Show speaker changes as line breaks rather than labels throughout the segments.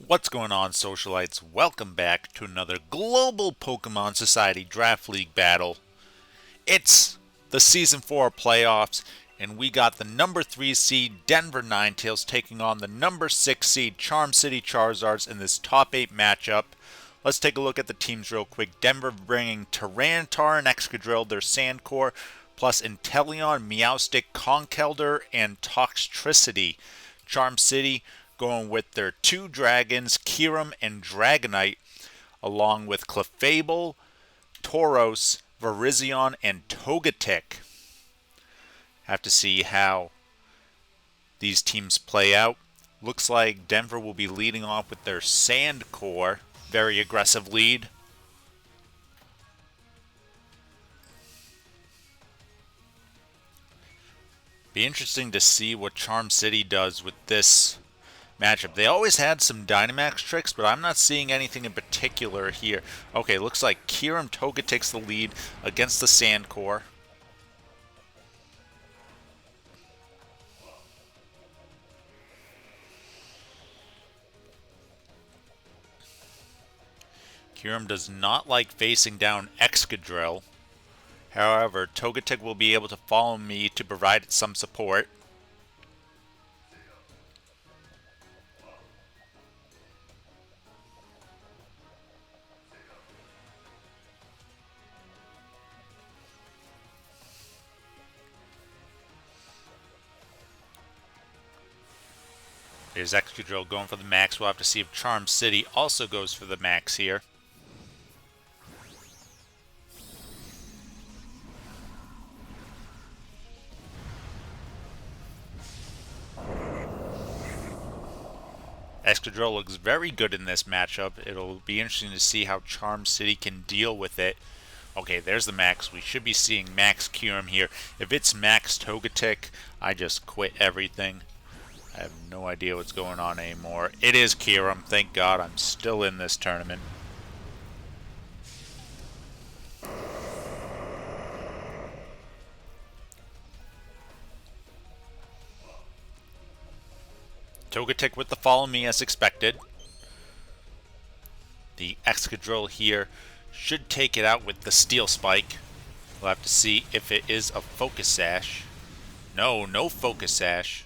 What's going on, Socialites? Welcome back to another Global Pokemon Society Draft League battle. It's the Season 4 playoffs, and we got the number 3 seed Denver Ninetales taking on the number 6 seed Charm City Charizards in this top 8 matchup. Let's take a look at the teams real quick. Denver bringing Tyranitar and Excadrill, their Sand Core, plus Inteleon, Meowstic, Conkeldurr, and Toxtricity. Charm City going with their two dragons, Kyurem and Dragonite, along with Clefable, Tauros, Virizion, and Togetic. Have to see how these teams play out. Looks like Denver will be leading off with their Sand Core. Very aggressive lead. Be interesting to see what Charm City does with this matchup. They always had some Dynamax tricks, but I'm not seeing anything in particular here. Okay, looks like Kyurem Toga takes the lead against the Sand Core. Kyurem does not like facing down Excadrill. However, Togetic will be able to follow me to provide some support. There's Excadrill going for the max. We'll have to see if Charm City also goes for the max here. Excadrill looks very good in this matchup. It'll be interesting to see how Charm City can deal with it. Okay, there's the max. We should be seeing max Kyurem here. If it's max Togetic, I just quit everything. I have no idea what's going on anymore. It is Kyurem. Thank God I'm still in this tournament. Togetic with the follow me as expected. The Excadrill here should take it out with the Steel Spike. We'll have to see if it is a Focus Sash. No, no Focus Sash.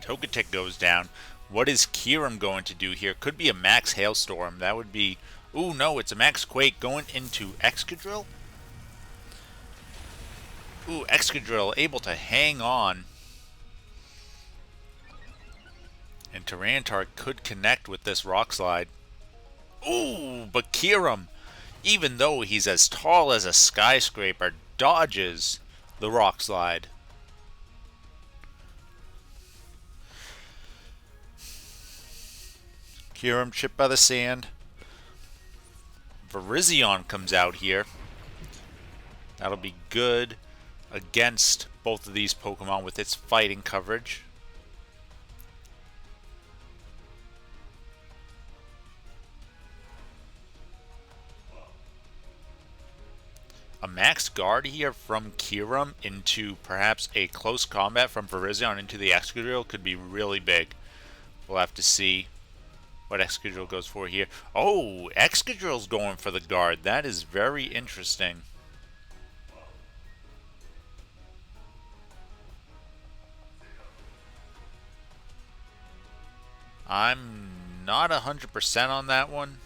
Togetic goes down. What is Kyurem going to do here? Could be a max Hailstorm. That would be... Ooh, no, it's a max Quake going into Excadrill. Ooh, Excadrill able to hang on. And Tyranitar could connect with this Rock Slide. Ooh, but Kyurem, even though he's as tall as a skyscraper, dodges the Rock Slide. Kyurem chipped by the sand. Virizion comes out here. That'll be good against both of these Pokemon with its fighting coverage. A max guard here from Kyurem into perhaps a close combat from Virizion into the Excadrill could be really big. We'll have to see what Excadrill goes for here. Oh, Excadrill's going for the guard. That is very interesting. I'm not 100% on that one.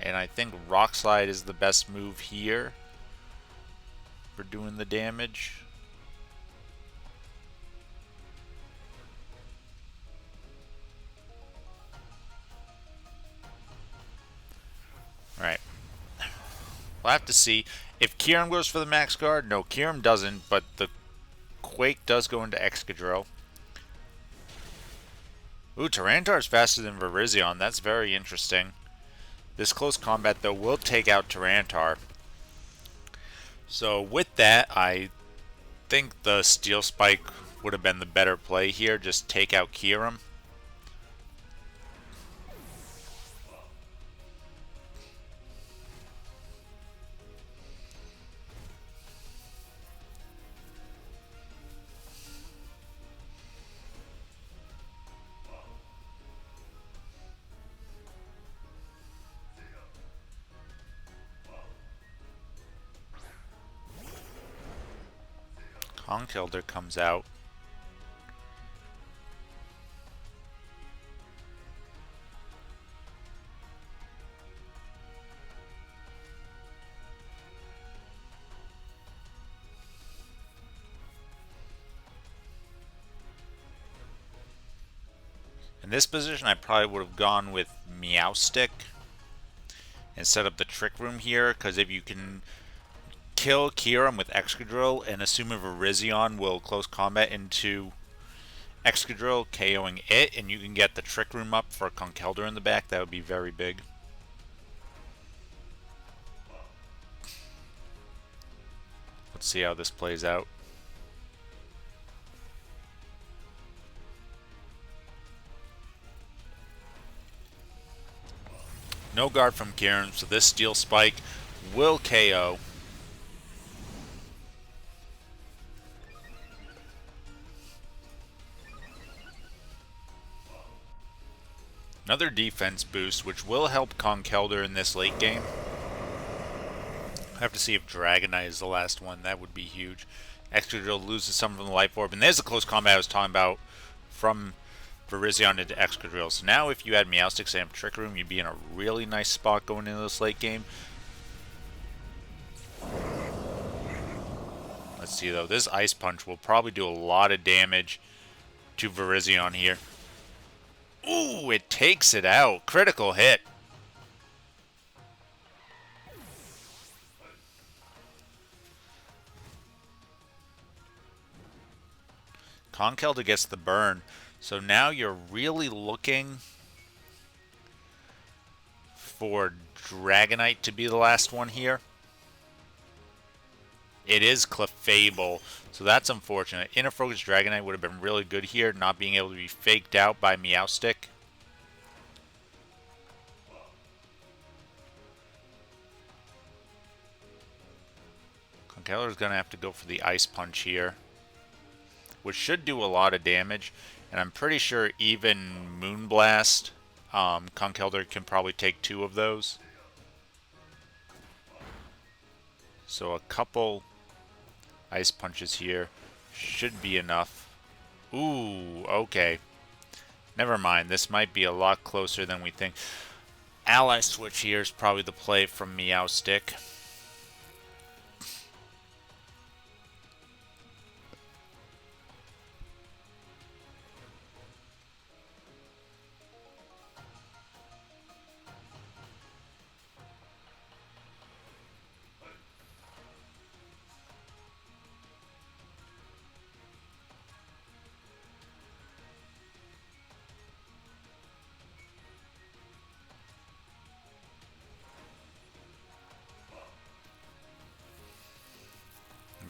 And I think Rock Slide is the best move here for doing the damage. Alright. We'll have to see. If Kyurem goes for the max guard, no, Kyurem doesn't, but the Quake does go into Excadrill. Ooh, Tyranitar is faster than Virizion. That's very interesting. This close combat, though, will take out Tyranitar. So with that, I think the Steel Spike would have been the better play here. Just take out Kyurem. Conkeldurr comes out. In this position, I probably would have gone with Meowstic and set up the Trick Room here, because if you can kill Kyurem with Excadrill and assume a Virizion will close combat into Excadrill, KOing it, and you can get the Trick Room up for Conkeldurr in the back, that would be very big. Let's see how this plays out. No guard from Kyurem, so this Steel Spike will KO. Another defense boost, which will help Conkeldurr in this late game. I have to see if Dragonite is the last one. That would be huge. Excadrill loses some from the Life Orb, and there's the close combat I was talking about from Virizion into Excadrill. So now if you had Meowstic and Trick Room, you'd be in a really nice spot going into this late game. Let's see though, this Ice Punch will probably do a lot of damage to Virizion here. Ooh, it takes it out. Critical hit. Conkeldurr gets the burn. So now you're really looking for Dragonite to be the last one here. It is Clefable, so that's unfortunate. Inner Focus Dragonite would have been really good here, not being able to be faked out by Meowstic. Conkeldurr is going to have to go for the Ice Punch here, which should do a lot of damage. And I'm pretty sure even Moonblast, Conkeldurr can probably take 2 of those. So a couple Ice Punches here should be enough. Ooh, okay. Never mind, this might be a lot closer than we think. Ally Switch here is probably the play from Meowstic.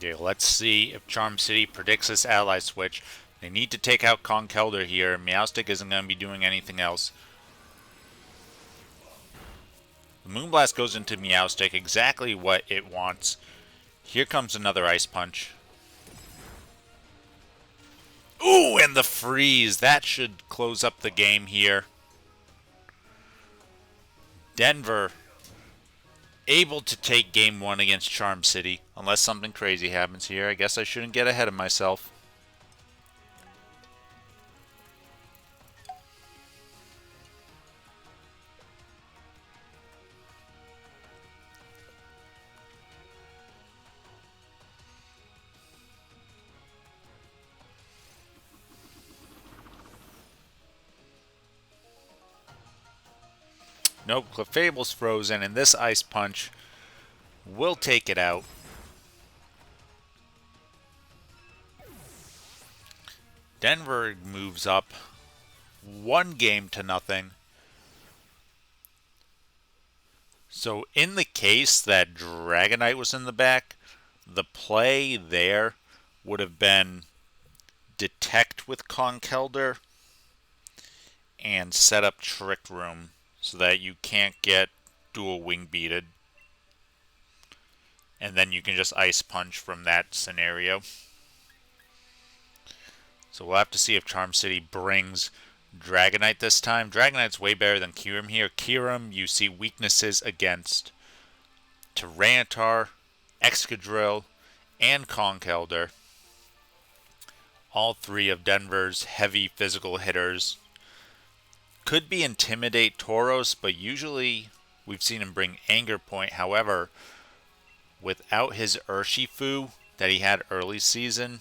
Okay, let's see if Charm City predicts this ally switch. They need to take out Conkeldurr here. Meowstic isn't going to be doing anything else. The Moonblast goes into Meowstic, exactly what it wants. Here comes another Ice Punch. Ooh, and the freeze. That should close up the game here. Denver able to take game 1 against Charm City. Unless something crazy happens here. I guess I shouldn't get ahead of myself. Nope, Clefable's frozen, and this Ice Punch will take it out. Denver moves up 1-0. So in the case that Dragonite was in the back, the play there would have been Detect with Conkeldurr and set up Trick Room so that you can't get dual wing beated. And then you can just Ice Punch from that scenario. So we'll have to see if Charm City brings Dragonite this time. Dragonite's way better than Kyurem here. Kyurem, you see weaknesses against Tyranitar, Excadrill, and Conkeldurr. all three of Denver's heavy physical hitters. Could be Intimidate Tauros, but usually we've seen him bring Anger Point. However, without his Urshifu that he had early season,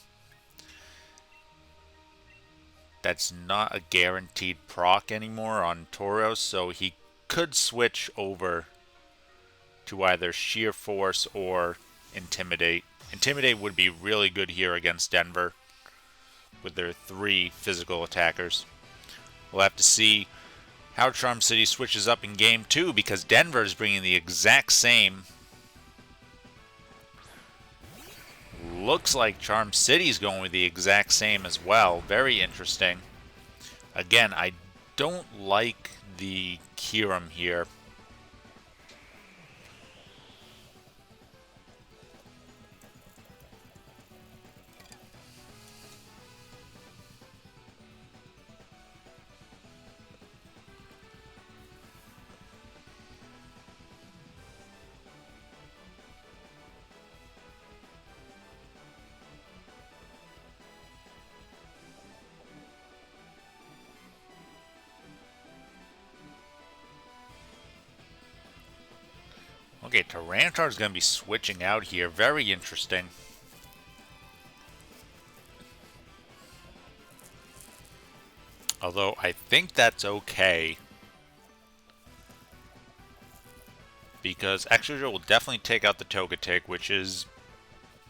that's not a guaranteed proc anymore on Tauros, so he could switch over to either Sheer Force or Intimidate. Intimidate would be really good here against Denver with their three physical attackers. We'll have to see how Charm City switches up in Game 2 because Denver is bringing the exact same. Looks like Charm City's going with the exact same as well. Very interesting. Again, I don't like the Kyurem here. Okay, Tyranitar is going to be switching out here. Very interesting. Although I think that's okay, because Excadrill will definitely take out the Togetic, which is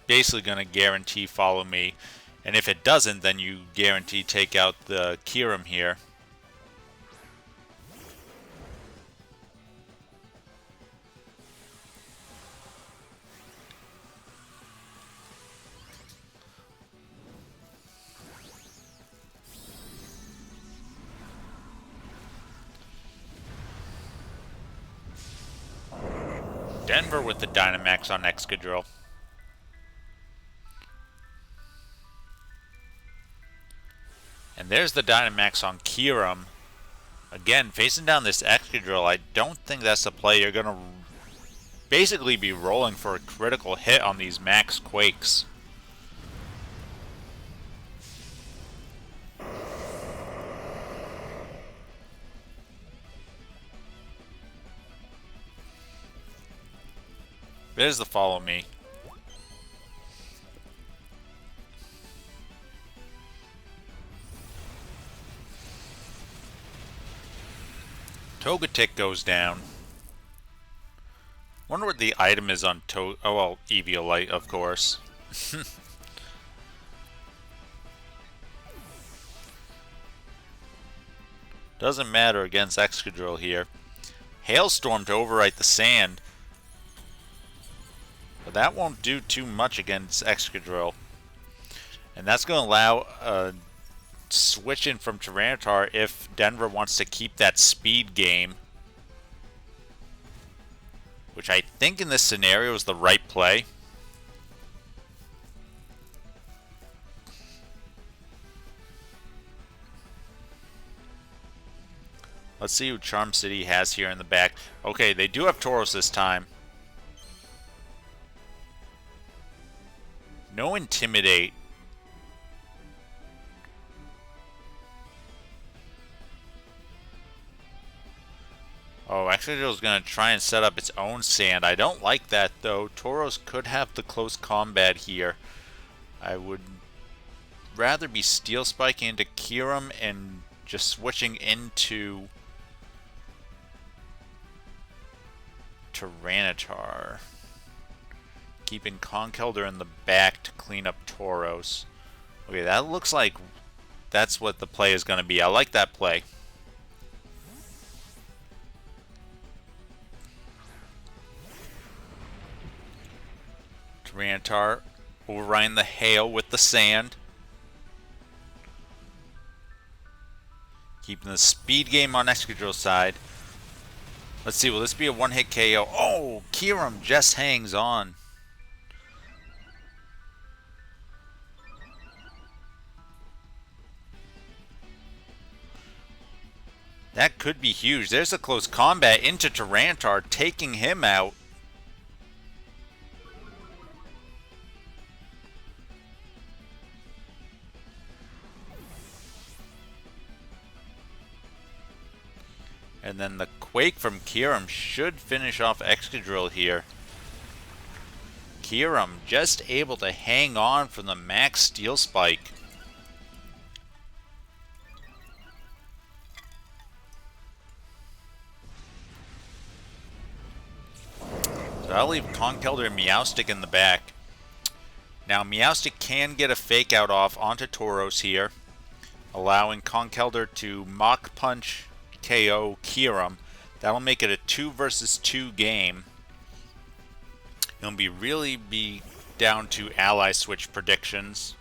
basically going to guarantee follow me. And if it doesn't, then you guarantee take out the Kyurem here. Denver with the Dynamax on Excadrill. And there's the Dynamax on Kyurem. Again, facing down this Excadrill, I don't think that's the play. You're going to basically be rolling for a critical hit on these max Quakes. There's the follow me. Togetic goes down. Wonder what the item is on Oh, well, Eviolite, of course. Doesn't matter against Excadrill here. Hailstorm to overwrite the sand. But that won't do too much against Excadrill. And that's going to allow a switch in from Tyranitar if Denver wants to keep that speed game. Which I think in this scenario is the right play. Let's see who Charm City has here in the back. Okay, they do have Tauros this time. No Intimidate. Oh, Excadrill is going to try and set up its own sand. I don't like that, though. Tauros could have the close combat here. I would rather be Steel Spiking into Kyurem and just switching into Tyranitar. Keeping Conkeldurr in the back to clean up Tauros. Okay, that looks like that's what the play is going to be. I like that play. Tyranitar overriding the hail with the sand. Keeping the speed game on Excadrill's side. Let's see, will this be a one-hit KO? Oh, Kyurem just hangs on. That could be huge. There's a close combat into Tyranitar, taking him out. And then the Quake from Kyurem should finish off Excadrill here. Kyurem just able to hang on from the max Steel Spike. So I'll leave Conkeldurr and Meowstic in the back. Now Meowstic can get a fake out off onto Tauros here, allowing Conkeldurr to Mach Punch KO Kyurem. That'll make it a 2 versus 2 game. It'll really be down to ally switch predictions.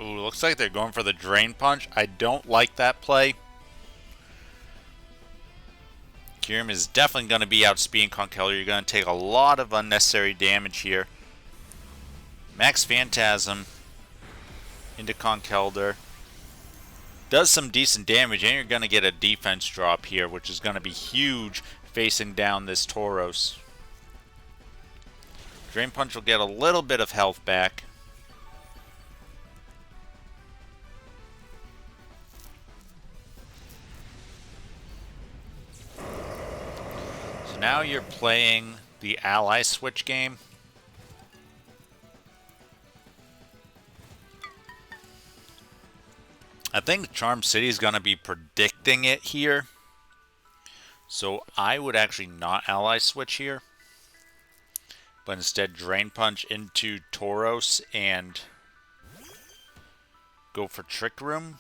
Ooh, looks like they're going for the Drain Punch. I don't like that play. Kyurem is definitely going to be outspeeding Conkeldurr. You're going to take a lot of unnecessary damage here. Max Phantasm into Conkeldurr. Does some decent damage, and you're going to get a defense drop here, which is going to be huge facing down this Tauros. Drain Punch will get a little bit of health back. Now you're playing the ally switch game. I think Charm City is going to be predicting it here. So I would actually not ally switch here, but instead Drain Punch into Tauros and go for Trick Room.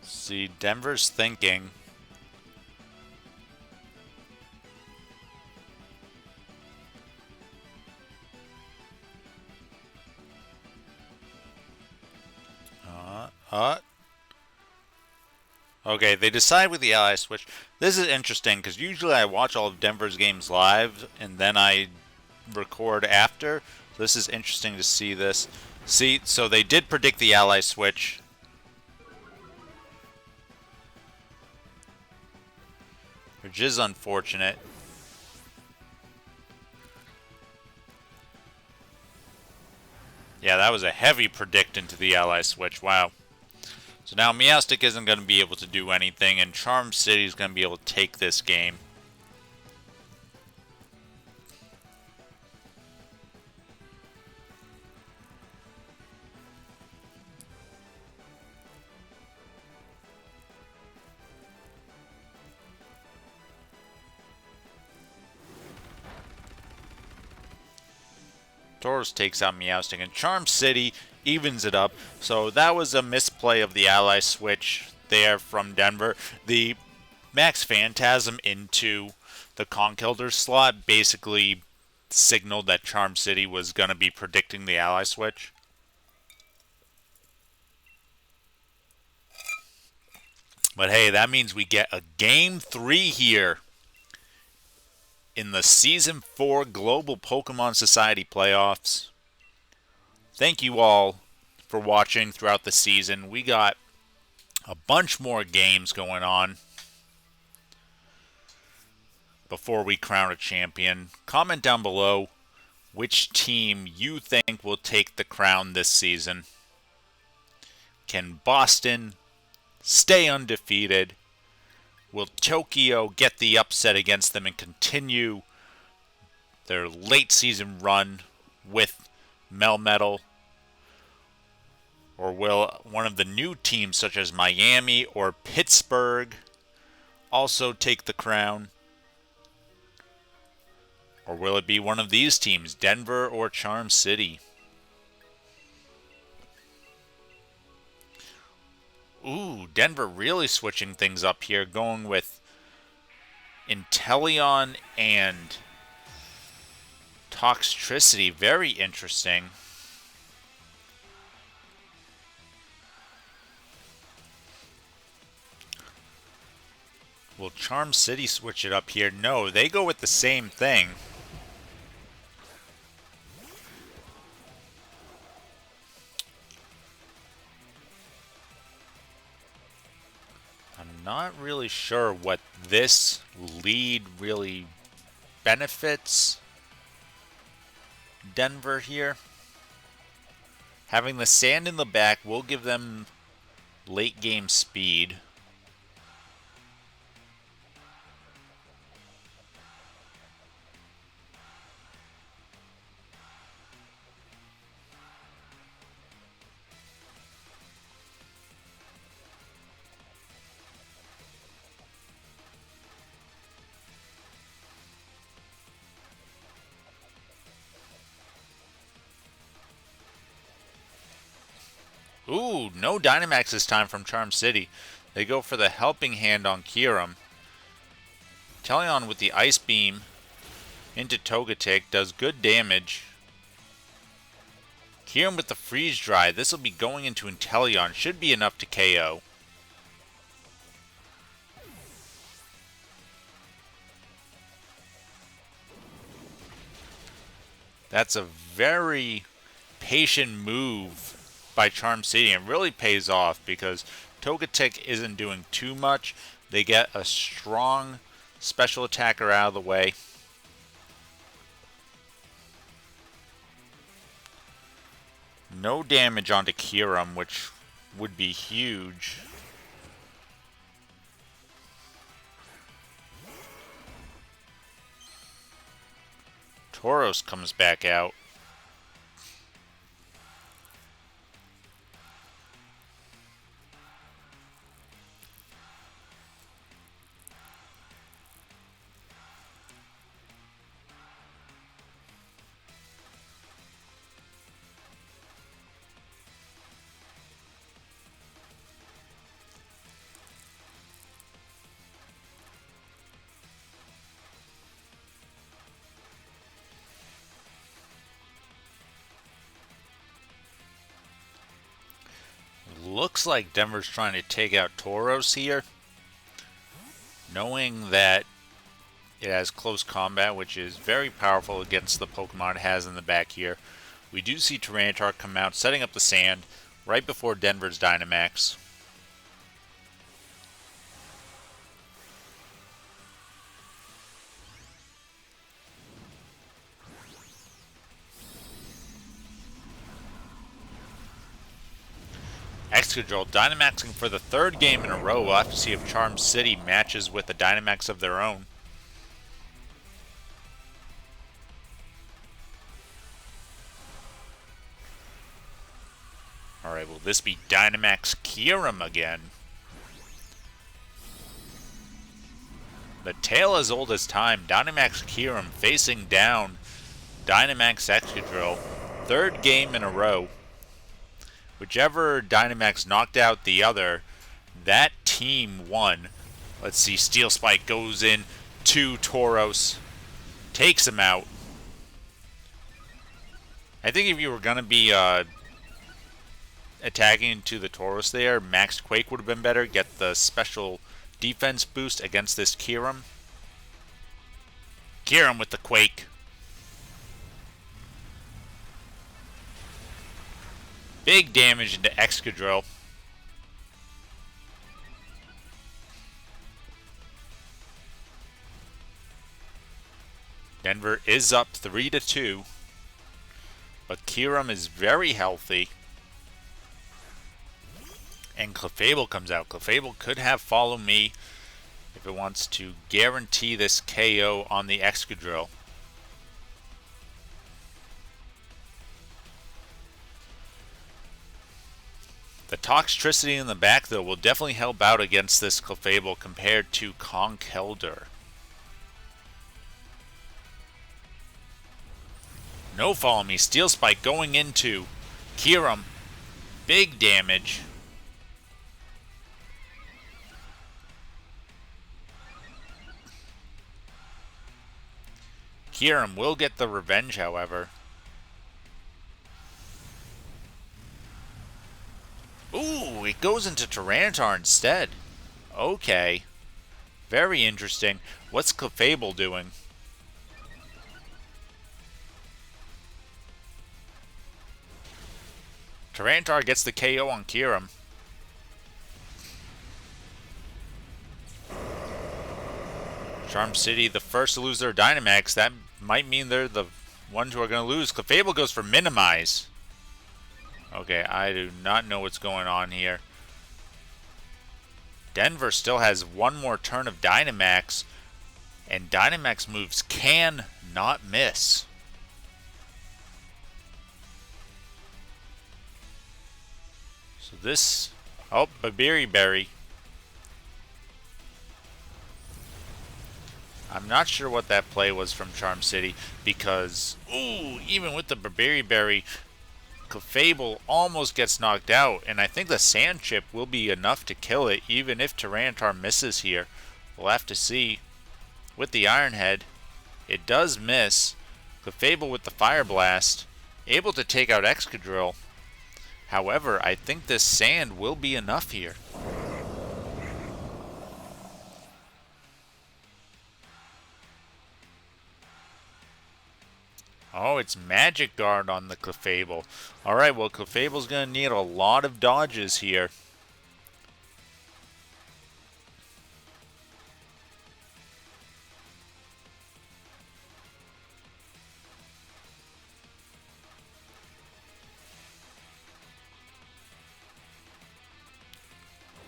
See, Denver's thinking. Okay, they decide with the ally switch. This is interesting because usually I watch all of Denver's games live and then I record after. This is interesting to see this. See, so they did predict the ally switch. Which is unfortunate. Yeah, that was a heavy predict into the ally switch. Wow. So now Meowstic isn't going to be able to do anything, and Charm City is going to be able to take this game. Tauros takes out Meowstic, and Charm City evens it up. So that was a misplay of the ally switch there from Denver. The Max Phantasm into the Conkeldurr slot basically signaled that Charm City was going to be predicting the ally switch. But hey, that means we get a Game 3 here in the Season 4 Global Pokemon Society Playoffs. Thank you all for watching throughout the season. We got a bunch more games going on before we crown a champion. Comment down below which team you think will take the crown this season. Can Boston stay undefeated? Will Tokyo get the upset against them and continue their late season run with Melmetal? Or will one of the new teams such as Miami or Pittsburgh also take the crown? Or will it be one of these teams, Denver or Charm City? Ooh, Denver really switching things up here, going with Inteleon and Toxtricity, very interesting. Will Charm City switch it up here? No, they go with the same thing. I'm not really sure what this lead really benefits Denver here. Having the sand in the back will give them late game speed. Ooh, no Dynamax this time from Charm City. They go for the Helping Hand on Kyurem. Inteleon with the Ice Beam into Togetic does good damage. Kyurem with the Freeze Dry. This will be going into Inteleon. Should be enough to KO. That's a very patient move by Charm City, and really pays off because Togetic isn't doing too much. They get a strong special attacker out of the way. No damage onto Kyurem, which would be huge. Tauros comes back out. Looks like Denver's trying to take out Tauros here, knowing that it has close combat, which is very powerful against the Pokemon it has in the back here. We do see Tyranitar come out, setting up the sand right before Denver's Dynamax. Excadrill Dynamaxing for the third game in a row. We'll have to see if Charm City matches with a Dynamax of their own. Alright, will this be Dynamax Kyurem again? The tale as old as time. Dynamax Kyurem facing down Dynamax Excadrill. Third game in a row. Whichever Dynamax knocked out the other, that team won. Let's see, Steel Spike goes in to Tauros. Takes him out. I think if you were going to be attacking into the Tauros there, Max Quake would have been better. Get the special defense boost against this Kyurem. Kyurem with the Quake. Big damage into Excadrill. Denver is up 3-2. But Kyurem is very healthy. And Clefable comes out. Clefable could have Follow Me if it wants to guarantee this KO on the Excadrill. The Toxtricity in the back, though, will definitely help out against this Clefable compared to Conkeldurr. No Follow Me. Steel Spike going into Kyurem. Big damage. Kyurem will get the revenge, however. Ooh, it goes into Tyranitar instead. Okay. Very interesting. What's Clefable doing? Tyranitar gets the KO on Kyurem. Charm City, the first to lose their Dynamax. That might mean they're the ones who are going to lose. Clefable goes for Minimize. Okay, I do not know what's going on here. Denver still has one more turn of Dynamax, and Dynamax moves can not miss. So this... Oh, Berry. I'm not sure what that play was from Charm City because, ooh, even with the Berry, Clefable almost gets knocked out, and I think the Sand Chip will be enough to kill it, even if Tyranitar misses here. We'll have to see. With the Iron Head, it does miss. Clefable with the Fire Blast, able to take out Excadrill. However, I think this Sand will be enough here. Oh, it's Magic Guard on the Clefable. Alright, well, Clefable's going to need a lot of dodges here.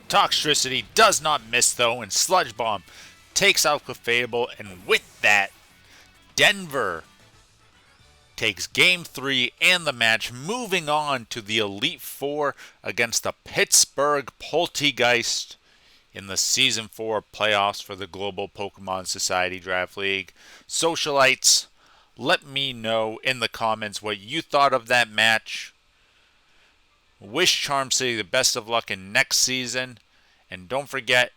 Toxtricity does not miss, though, and Sludge Bomb takes out Clefable, and with that, Denver takes Game 3 and the match, moving on to the Elite Four against the Pittsburgh Poltegeist in the Season 4 playoffs for the Global Pokemon Society Draft League. Socialites, let me know in the comments what you thought of that match. Wish Charm City the best of luck in next season, and don't forget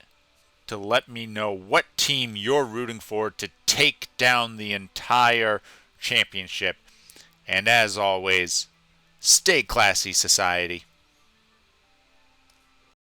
to let me know what team you're rooting for to take down the entire championship. And as always, stay classy, society.